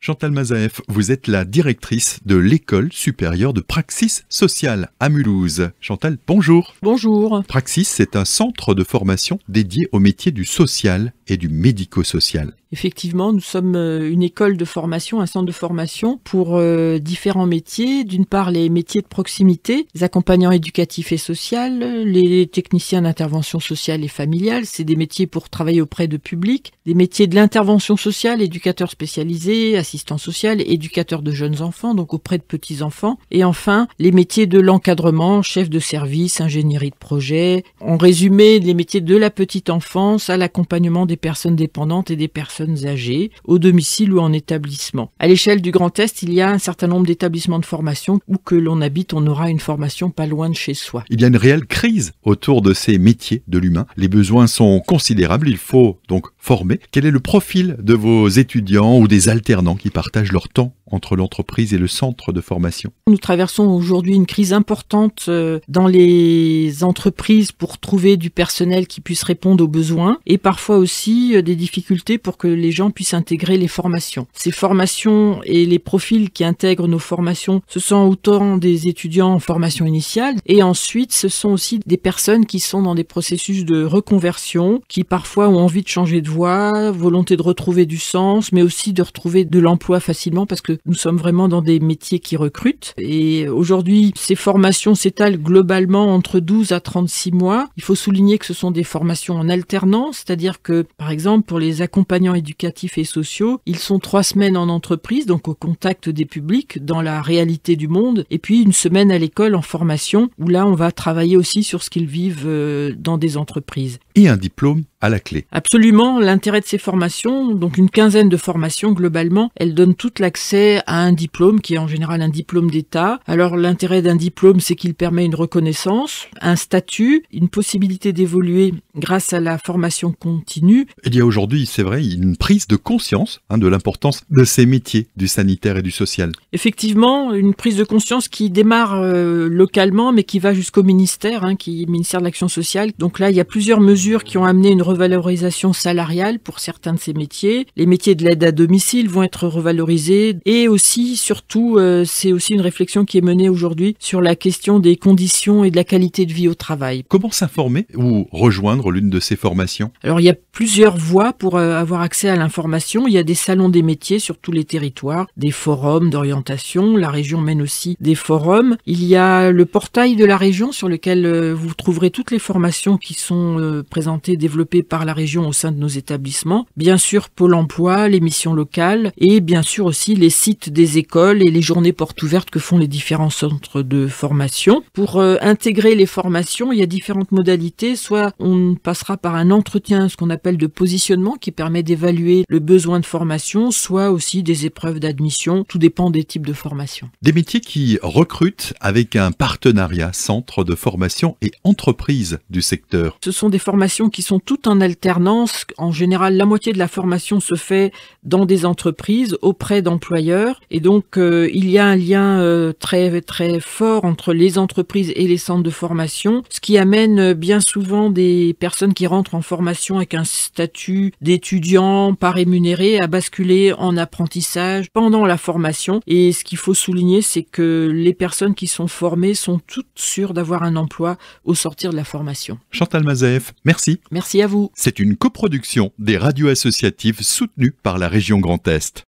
Chantal Mazaef, vous êtes la directrice de l'École supérieure de praxis sociale à Mulhouse. Chantal, bonjour. Bonjour. Praxis, c'est un centre de formation dédié au métier du social et du médico-social. Effectivement, nous sommes une école de formation, un centre de formation pour différents métiers. D'une part, les métiers de proximité, les accompagnants éducatifs et sociaux, les techniciens d'intervention sociale et familiale, c'est des métiers pour travailler auprès de public, des métiers de l'intervention sociale, éducateurs spécialisés, assistants sociaux, éducateurs de jeunes enfants, donc auprès de petits-enfants. Et enfin, les métiers de l'encadrement, chef de service, ingénierie de projet. En résumé, les métiers de la petite enfance à l'accompagnement des personnes dépendantes et des personnes âgées, au domicile ou en établissement. À l'échelle du Grand Est, il y a un certain nombre d'établissements de formation où que l'on habite, on aura une formation pas loin de chez soi. Il y a une réelle crise autour de ces métiers de l'humain. Les besoins sont considérables, il faut donc former. Quel est le profil de vos étudiants ou des alternants qui partagent leur temps entre l'entreprise et le centre de formation? Nous traversons aujourd'hui une crise importante dans les entreprises pour trouver du personnel qui puisse répondre aux besoins et parfois aussi des difficultés pour que les gens puissent intégrer les formations. Ces formations et les profils qui intègrent nos formations, ce sont autant des étudiants en formation initiale et ensuite ce sont aussi des personnes qui sont dans des processus de reconversion, qui parfois ont envie de changer de voie, volonté de retrouver du sens, mais aussi de retrouver de l'emploi facilement parce que nous sommes vraiment dans des métiers qui recrutent. Et aujourd'hui, ces formations s'étalent globalement entre 12 à 36 mois. Il faut souligner que ce sont des formations en alternance, c'est-à-dire que, par exemple, pour les accompagnants éducatifs et sociaux, ils sont 3 semaines en entreprise, donc au contact des publics, dans la réalité du monde, et puis 1 semaine à l'école en formation, où là, on va travailler aussi sur ce qu'ils vivent dans des entreprises. Et un diplôme à la clé. Absolument, l'intérêt de ces formations, donc une quinzaine de formations globalement, elles donnent tout l'accès à un diplôme qui est en général un diplôme d'État. Alors l'intérêt d'un diplôme, c'est qu'il permet une reconnaissance, un statut, une possibilité d'évoluer grâce à la formation continue. Il y a aujourd'hui, c'est vrai, une prise de conscience de l'importance de ces métiers du sanitaire et du social. Effectivement, une prise de conscience qui démarre localement, mais qui va jusqu'au ministère, qui est ministère de l'Action sociale. Donc là, il y a plusieurs mesures qui ont amené une revalorisation salariale pour certains de ces métiers. Les métiers de l'aide à domicile vont être revalorisés et aussi, surtout, c'est aussi une réflexion qui est menée aujourd'hui sur la question des conditions et de la qualité de vie au travail. Comment s'informer ou rejoindre l'une de ces formations? Alors, il y a plusieurs voies pour avoir accès à l'information. Il y a des salons des métiers sur tous les territoires, des forums d'orientation. La région mène aussi des forums. Il y a le portail de la région sur lequel vous trouverez toutes les formations qui sont présentées, développées par la région au sein de nos établissements. Bien sûr, Pôle emploi, les missions locales et bien sûr aussi les sites des écoles et les journées portes ouvertes que font les différents centres de formation. Pour intégrer les formations, il y a différentes modalités. Soit on passera par un entretien, ce qu'on appelle de positionnement, qui permet d'évaluer le besoin de formation, soit aussi des épreuves d'admission. Tout dépend des types de formation. Des métiers qui recrutent avec un partenariat centre de formation et entreprise du secteur. Ce sont des formations qui sont toutes en alternance. En général, la moitié de la formation se fait dans des entreprises auprès d'employeurs. Et donc, il y a un lien très, très fort entre les entreprises et les centres de formation, ce qui amène bien souvent des personnes qui rentrent en formation avec un statut d'étudiant pas rémunéré à basculer en apprentissage pendant la formation. Et ce qu'il faut souligner, c'est que les personnes qui sont formées sont toutes sûres d'avoir un emploi au sortir de la formation. Chantal Mazaef, merci. Merci à vous. C'est une coproduction des radios associatives soutenues par la région Grand Est.